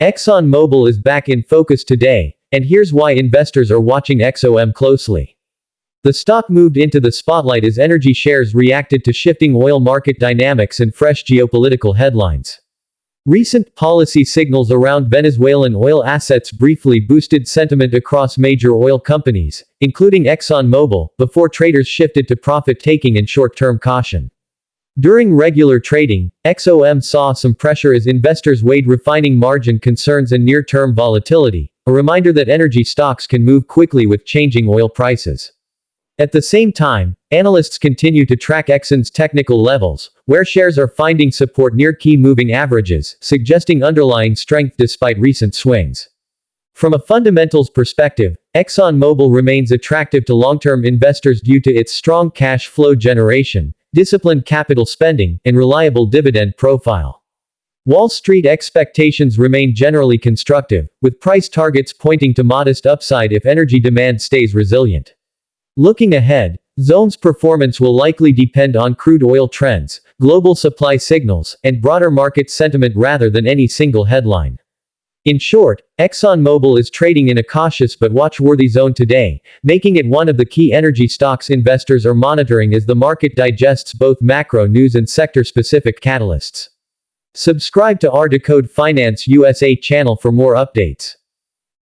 Exxon Mobil is back in focus today, and here's why investors are watching XOM closely. The stock moved into the spotlight as energy shares reacted to shifting oil market dynamics and fresh geopolitical headlines. Recent policy signals around Venezuelan oil assets briefly boosted sentiment across major oil companies, including Exxon Mobil, before traders shifted to profit-taking and short-term caution. During regular trading, XOM saw some pressure as investors weighed refining margin concerns and near-term volatility, a reminder that energy stocks can move quickly with changing oil prices. At the same time, analysts continue to track Exxon's technical levels, where shares are finding support near key moving averages, suggesting underlying strength despite recent swings. From a fundamentals perspective, Exxon Mobil remains attractive to long-term investors due to its strong cash flow generation, disciplined capital spending, and reliable dividend profile. Wall Street expectations remain generally constructive, with price targets pointing to modest upside if energy demand stays resilient. Looking ahead, XOM's performance will likely depend on crude oil trends, global supply signals, and broader market sentiment rather than any single headline. In short, Exxon Mobil is trading in a cautious but watch-worthy zone today, making it one of the key energy stocks investors are monitoring as the market digests both macro news and sector-specific catalysts. Subscribe to our Decode Finance USA channel for more updates.